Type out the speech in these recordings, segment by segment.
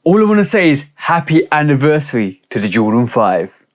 All I want to say is happy anniversary to the Jordan 5.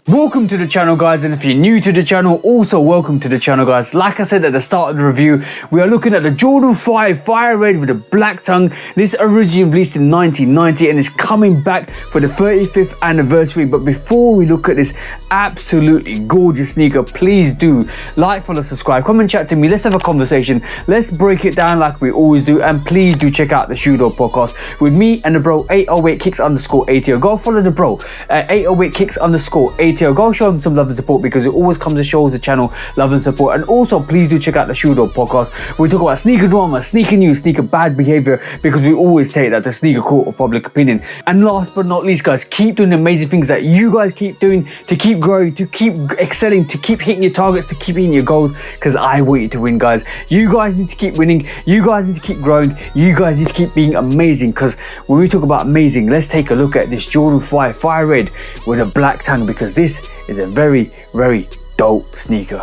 Welcome to the channel, guys, and if you're new to the channel, also welcome to the channel, guys. Like I said at the start of the review, we are looking at the Jordan 5 Fire Red with a black tongue. This originally released in 1990 and is coming back for the 35th anniversary. But before we look at this absolutely gorgeous sneaker, please do like, follow, subscribe, come and chat to me. Let's have a conversation. Let's break it down like we always do, and please do check out the Shoe Dog podcast with me and the bro 808kicks_ATO. Go follow the bro at 808kicks_ATO. Go show him some love and support, because it always comes and shows the channel love and support. And also please do check out the Shoe Dog podcast. We talk about sneaker drama, sneaker news, sneaker bad behavior, because we always take that to sneaker court of public opinion. And last but not least, guys, keep doing the amazing things that you guys keep doing to keep growing, to keep excelling, to keep hitting your targets, to keep hitting your goals, because I want you to win, guys. You guys need to keep winning, you guys need to keep growing, you guys need to keep being amazing. Because when we talk about amazing, let's take a look at this Jordan 5 Fire Red with a black tongue, because this is a very, very dope sneaker.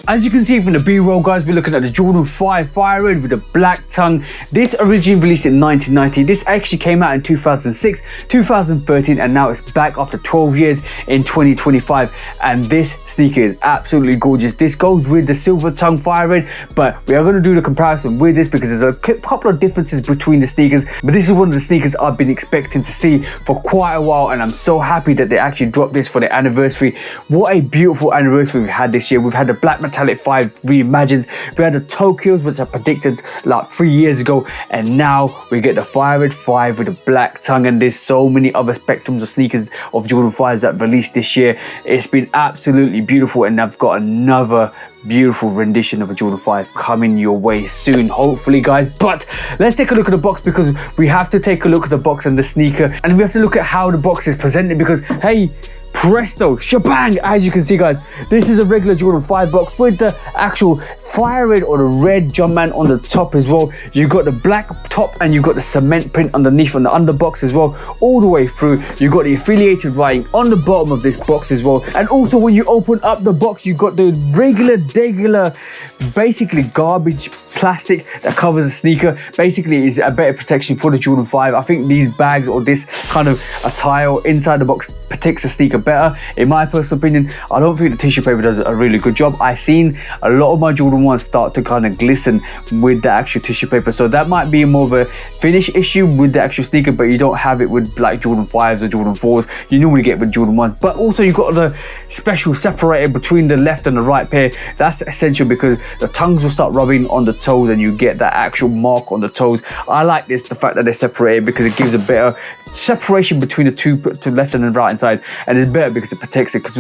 As you can see from the B-roll, guys, we're looking at the Jordan 5 Fire Red with a black tongue. This originally released in 1990. This actually came out in 2006, 2013, and now it's back after 12 years in 2025. And this sneaker is absolutely gorgeous. This goes with the silver tongue Fire Red, but we are going to do the comparison with this because there's a couple of differences between the sneakers. But this is one of the sneakers I've been expecting to see for quite a while, and I'm so happy that they actually dropped this for the anniversary. What a beautiful anniversary we've had this year. We've had the black metallic 5 reimagined, we had the Tokyos, which I predicted like 3 years ago, and now we get the Fire Red 5 with a black tongue. And there's so many other spectrums of sneakers of Jordan 5s that released this year. It's been absolutely beautiful, and I've got another beautiful rendition of a Jordan 5 coming your way soon, hopefully, guys. But let's take a look at the box, because we have to take a look at the box and the sneaker, and we have to look at how the box is presented, because hey, presto, shebang, as you can see, guys, this is a regular Jordan 5 box with the actual Fire Red or the red Jumpman on the top as well. You got the black top and you got the cement print underneath on the underbox as well, all the way through. You got the affiliated writing on the bottom of this box as well. And also when you open up the box, you got the regular basically garbage plastic that covers the sneaker. Basically is a better protection for the Jordan 5. I think these bags or this kind of attire inside the box protects the sneaker better, in my personal opinion. I don't think the tissue paper does a really good job. I've seen a lot of my Jordan 1s start to kind of glisten with the actual tissue paper, so that might be more of a finish issue with the actual sneaker, but you don't have it with like Jordan 5s or Jordan 4s. You normally get with Jordan 1s. But also you've got the special separator between the left and the right pair. That's essential because the tongues will start rubbing on the toes and you get that actual mark on the toes. I like this, the fact that they're separated, because it gives a better separation between the two, to left and the right hand side, and it's better because it protects it. Because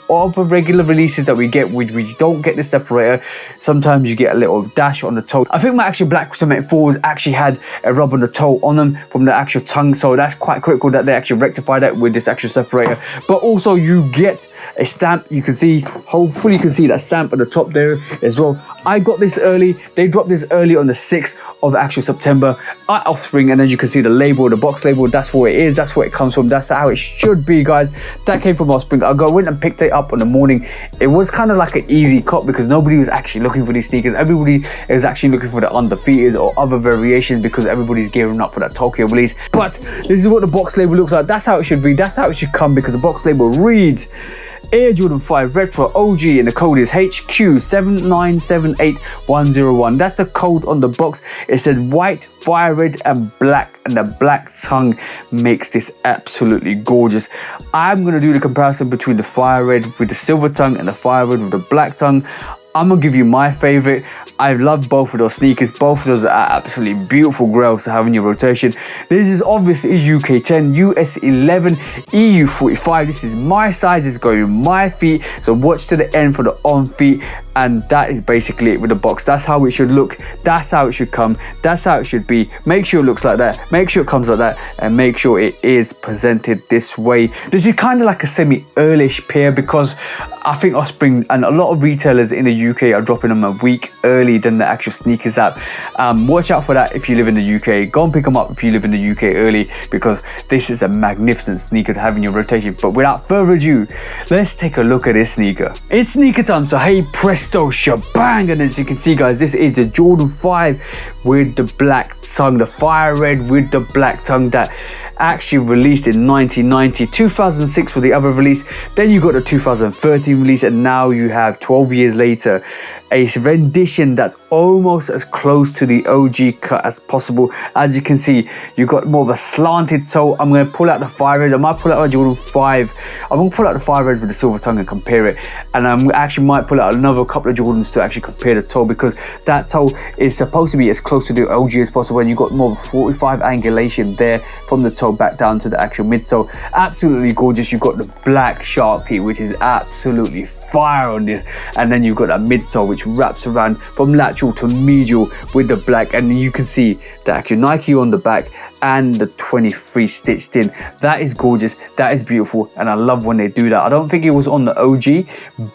all the regular releases that we get, which we don't get the separator, sometimes you get a little dash on the toe. I think my actual black cement 4s actually had a rub on the toe on them from the actual tongue, so that's quite critical that they actually rectify that with this actual separator. But also you get a stamp. You can see, hopefully you can see that stamp at the top there as well. I got this early. They dropped this early on the 6th of actual September at Offspring, and as you can see the label, the box label, that's what it is, that's where it comes from, that's how it should be, guys. That came from Offspring. I went and picked it up in the morning. It was kind of like an easy cop because nobody was actually looking for these sneakers. Everybody is actually looking for the undefeated or other variations because everybody's gearing up for that Tokyo release. But this is what the box label looks like. That's how it should be, that's how it should come, because the box label reads Air Jordan 5 Retro OG, and the code is HQ7978101. That's the code on the box. It says white, fire red and black, and the black tongue makes this absolutely gorgeous. I'm going to do the comparison between the fire red with the silver tongue and the fire red with the black tongue. I'm gonna give you my favorite. I love both of those sneakers. Both of those are absolutely beautiful grails to have in your rotation. This is obviously UK 10, US 11, EU 45. This is my size, it's going my feet. So watch to the end for the on feet. And that is basically it with the box. That's how it should look. That's how it should come. That's how it should be. Make sure it looks like that. Make sure it comes like that. And make sure it is presented this way. This is kind of like a semi-earlish pair because I think Offspring and a lot of retailers in the UK are dropping them a week early than the actual sneakers app. Watch out for that if you live in the UK. Go and pick them up if you live in the UK early, because this is a magnificent sneaker to have in your rotation. But without further ado, let's take a look at this sneaker. It's sneaker time, so hey presto shebang. And as you can see guys, this is a Jordan 5 with the black tongue, the fire red with the black tongue, that actually released in 1990, 2006 for the other release. Then you got the 2013 release, and now you have 12 years later a rendition that's almost as close to the OG cut as possible. As you can see, you got more of a slanted toe. I'm going to pull out the fire red. I might pull out a Jordan 5. I'm going to pull out the fire red with the silver tongue and compare it. And I actually might pull out another couple of Jordans to actually compare the toe, because that toe is supposed to be as close to the OG as possible. And you got more of a 45 angulation there from the toe back down to the actual midsole. Absolutely gorgeous. You've got the black shark teeth, which is absolutely fire on this. And then you've got that midsole, which wraps around from lateral to medial with the black, and you can see the actual Nike on the back and the 23 stitched in. That is gorgeous, that is beautiful, and I love when they do that. I don't think it was on the OG,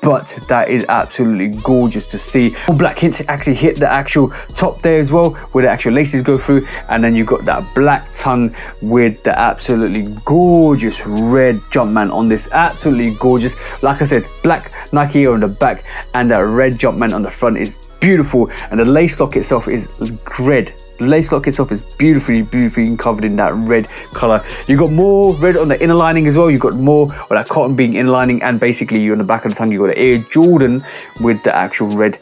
but that is absolutely gorgeous to see. Black hints actually hit the actual top there as well, where the actual laces go through, and then you got that black tongue with the absolutely gorgeous red Jumpman on this. Absolutely gorgeous. Like I said, black Nike on the back and that red Jumpman on the front is beautiful, and the lace lock itself is red. The lace lock itself is beautifully covered in that red color. You got more red on the inner lining as well. You got more of that cotton being inner lining, and basically you on the back of the tongue you got the Air Jordan with the actual red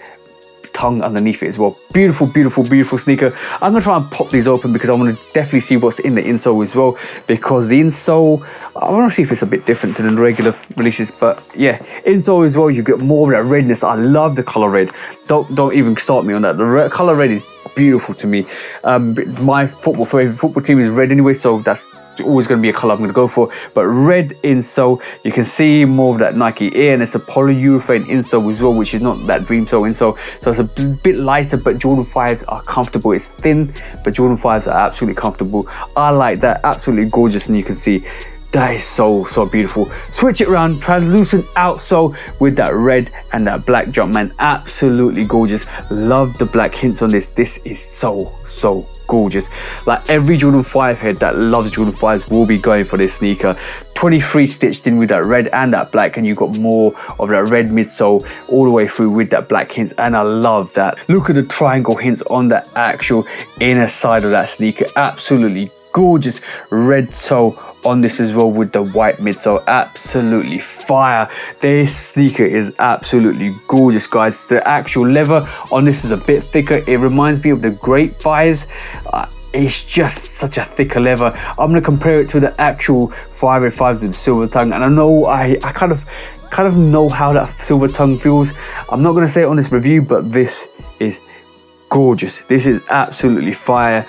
tongue underneath it as well. Beautiful sneaker. I'm gonna try and pop these open because I want to definitely see what's in the insole as well, because the insole, I want to see if it's a bit different to the regular releases. But yeah, insole as well, you get more of that redness. I love the color red. Don't even start me on that. The color red is beautiful to me. My favorite football team is red anyway, so that's always going to be a color I'm going to go for. But red insole, you can see more of that Nike Air, and it's a polyurethane insole as well, which is not that Dreamsole insole, so it's a bit lighter. But Jordan 5s are comfortable. It's thin, but Jordan 5s are absolutely comfortable. I like that. Absolutely gorgeous, and you can see that is so beautiful. Switch it around, translucent outsole with that red and that black Jumpman. Absolutely gorgeous. Love the black hints on this. This is so gorgeous. Like every Jordan 5 head that loves Jordan 5s will be going for this sneaker. 23 stitched in with that red and that black, and you got more of that red midsole all the way through with that black hints, and I love that. Look at the triangle hints on the actual inner side of that sneaker. Absolutely gorgeous red toe on this as well with the white midsole. Absolutely fire. This sneaker is absolutely gorgeous, guys. The actual leather on this is a bit thicker. It reminds me of the Grape 5s. It's just such a thicker leather. I'm going to compare it to the actual Fire Red 5s with the silver tongue, and I know I kind of know how that silver tongue feels. I'm not going to say it on this review, but this is gorgeous. This is absolutely fire.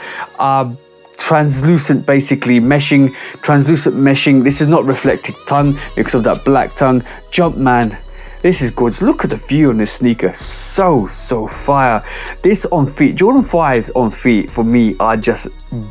Translucent meshing. This is not reflective tongue because of that black tongue. Jumpman, this is gorgeous. Look at the view on this sneaker. So fire. This on feet, Jordan 5s on feet for me are just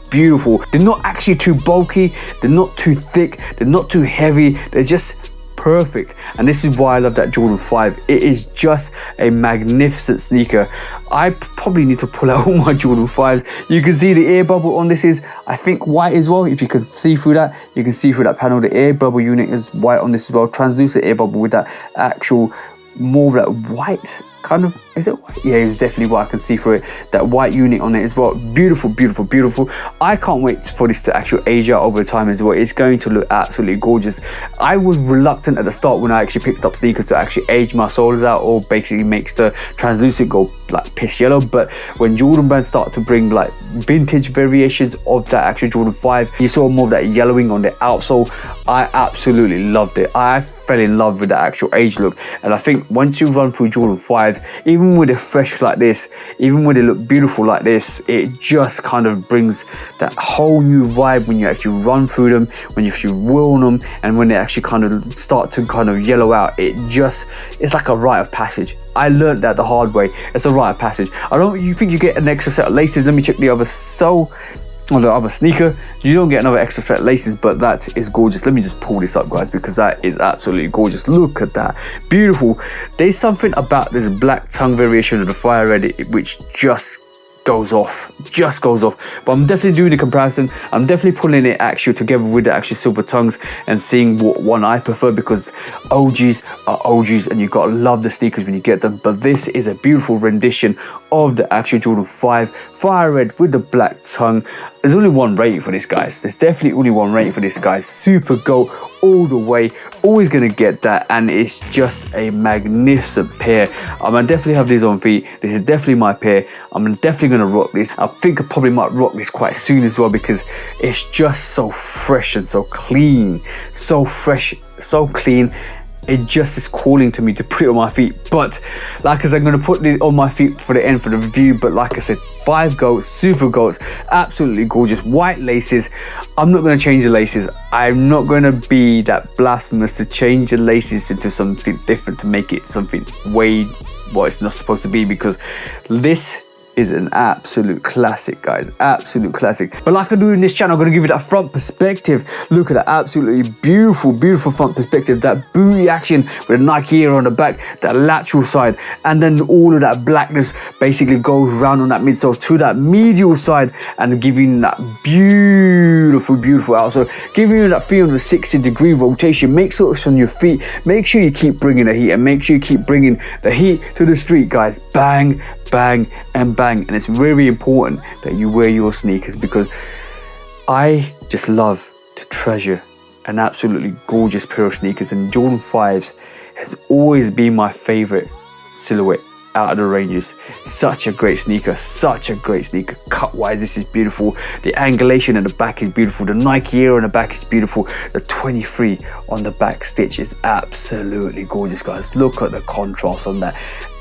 beautiful. They're not actually too bulky, they're not too thick, they're not too heavy, they're just perfect. And this is why I love that Jordan 5. It is just a magnificent sneaker. I probably need to pull out all my Jordan 5s. You can see the air bubble on this is, I think, white as well. If you can see through that, you can see through that panel. The air bubble unit is white on this as well. Translucent air bubble with that actual more of that white kind of, is it white? Yeah, it's definitely white. I can see through it, that white unit on it as well. Beautiful. I can't wait for this to actually age out over time as well. It's going to look absolutely gorgeous. I was reluctant at the start when I actually picked up sneakers to actually age my soles out, or basically makes the translucent go like piss yellow. But when Jordan brands start to bring like vintage variations of that actual Jordan 5, you saw more of that yellowing on the outsole. I absolutely loved it. I fell in love with the actual age look, and I think once you run through Jordan 5s, guys, even with it fresh like this, even when they look beautiful like this, it just kind of brings that whole new vibe when you actually run through them, when you wheel on them, and when they actually kind of start to kind of yellow out. It's like a rite of passage. I learned that the hard way. It's a rite of passage. You think you get an extra set of laces? Let me check the other the other sneaker. You don't get another extra set of laces, but that is gorgeous. Let me just pull this up, guys, because that is absolutely gorgeous. Look at that, beautiful. There's something about this black tongue variation of the fire red which just goes off, but I'm definitely doing the comparison. I'm definitely pulling it actually together with the actual silver tongues and seeing what one I prefer, because OGs are OGs and you gotta love the sneakers when you get them. But this is a beautiful rendition of the actual Jordan 5 fire red with the black tongue. There's only one rating for this, guys. There's definitely only one rating for this, guys. Super GOAT all the way. Always gonna get that, and it's just a magnificent pair. I'm gonna definitely have these on feet. This is definitely my pair. I'm definitely gonna rock this. I think I probably might rock this quite soon as well, because it's just so fresh and so clean. So fresh, so clean. It just is calling to me to put it on my feet. But like I said, I'm going to put it on my feet for the end for the review. But like I said, 5 GOATs, super GOATs, absolutely gorgeous. White laces. I'm not going to change the laces. I'm not going to be that blasphemous to change the laces into something different, to make it something way what it's not supposed to be, because this is an absolute classic, guys, absolute classic. But like I do in this channel, I'm gonna give you that front perspective. Look at that absolutely beautiful front perspective, that booty action with a Nike Air on the back, that lateral side, and then all of that blackness basically goes round on that midsole to that medial side and giving that beautiful outsole, giving you that 360-degree rotation. Make sure it's on your feet. Make sure you keep bringing the heat, and make sure you keep bringing the heat to the street, guys. Bang, bang, and bang. And it's very important that you wear your sneakers, because I just love to treasure an absolutely gorgeous pair of sneakers, and Jordan 5s has always been my favorite silhouette out of the ranges. Such a great sneaker, cut wise. This is beautiful. The angulation at the back is beautiful. The Nike Air on the back is beautiful. The 23 on the back stitch is absolutely gorgeous, guys. Look at the contrast on that.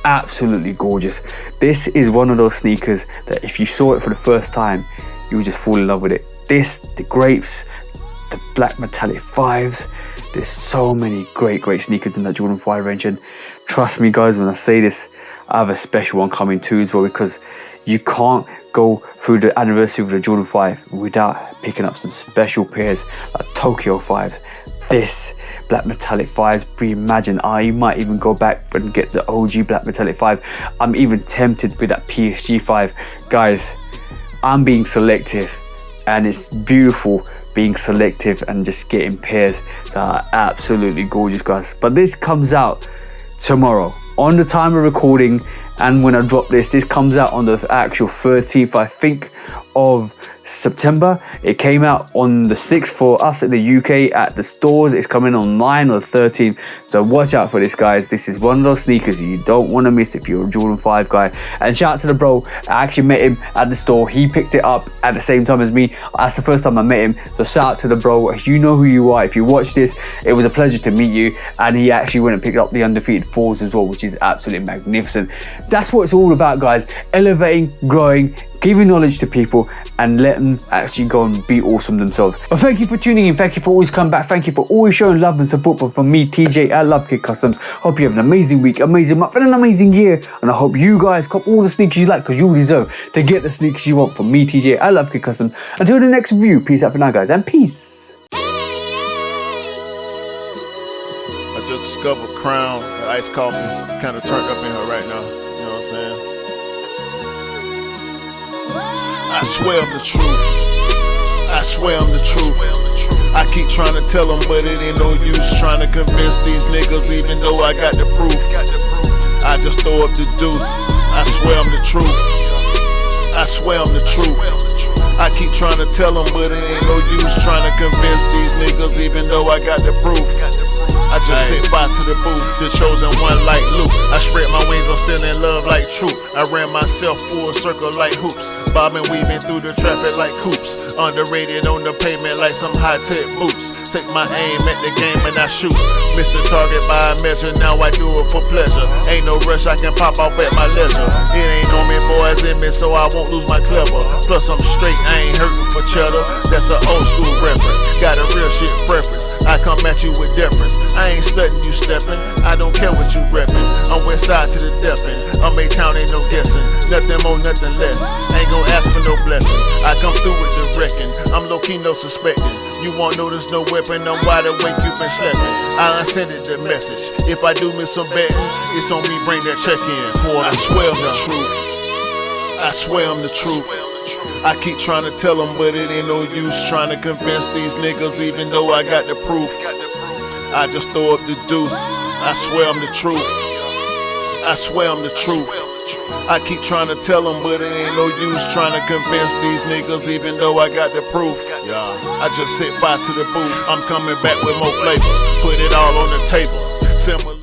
Absolutely gorgeous. This is one of those sneakers that if you saw it for the first time, you would just fall in love with it. The grapes, the black metallic 5s. There's so many great sneakers in that Jordan 5 range, and trust me, guys, when I say this, I have a special one coming too as well, because you can't go through the anniversary of the Jordan 5 without picking up some special pairs like Tokyo 5s. This black metallic 5s reimagined. I might even go back and get the OG black metallic 5. I'm even tempted with that PSG 5. Guys, I'm being selective, and it's beautiful being selective and just getting pairs that are absolutely gorgeous, guys. But this comes out tomorrow on the time of recording, and when I drop this comes out on the actual 13th, I think, of September. It came out on the 6th for us in the UK at the stores. It's coming on 9 or 13, so watch out for this, guys. This is one of those sneakers you don't want to miss if you're a Jordan 5 guy. And shout out to the bro, I actually met him at the store. He picked it up at the same time as me. That's the first time I met him, so shout out to the bro. You know who you are. If you watch this, it was a pleasure to meet you. And he actually went and picked up the undefeated 4s as well, which is absolutely magnificent. That's what it's all about, guys. Elevating, growing, giving knowledge to people, and let them actually go and be awesome themselves. But thank you for tuning in. Thank you for always coming back. Thank you for always showing love and support from me, TJ at Love Kid Customs. Hope you have an amazing week, amazing month, and an amazing year. And I hope you guys cop all the sneakers you like, because you deserve to get the sneakers you want from me, TJ at Love Kid Customs. Until the next review, peace out for now, guys, and peace. I just discovered Crown, the iced coffee, kind of turned up in her right now. You know what I'm saying? I swear I'm the truth. I swear I'm the truth. I keep trying to tell them, but it ain't no use trying to convince these niggas, even though I got the proof. I just throw up the deuce. I swear I'm the truth. I swear I'm the truth. I keep trying to tell them, but it ain't no use trying to convince these niggas, even though I got the proof. I just set fire to the booth, the chosen one like Luke. I spread my wings, I'm still in love like Troop. I ran myself full circle like hoops, bobbing, weaving through the traffic like coops. Underrated on the pavement like some high-tech boots. Take my aim at the game and I shoot. Miss the target by a measure, now I do it for pleasure. Ain't no rush, I can pop off at my leisure. It ain't on me, boys in me, so I won't lose my clever. Plus I'm straight, I ain't hurting for cheddar. That's an old school reference. Got a real shit preference. I come at you with deference. I ain't studying you stepping. I don't care what you reppin'. I'm west side to the death end. I'm A-town, ain't no guessing. Nothing more, nothing less. Ain't gon' ask for no blessing. I come through with the wrecking. I'm low-key, no suspecting. You won't notice no weapon. I'm wide awake, you been sleeping. I unsended the message. If I do miss some betting, it's on me, bring that check in. I swear I'm the truth. I swear I'm the truth. I keep trying to tell them, but it ain't no use trying to convince these niggas, even though I got the proof. I just throw up the deuce. I swear I'm the truth. I swear I'm the truth. I keep trying to tell them, but it ain't no use trying to convince these niggas, even though I got the proof. I just set fire to the booth. I'm coming back with more flavors. Put it all on the table. Similar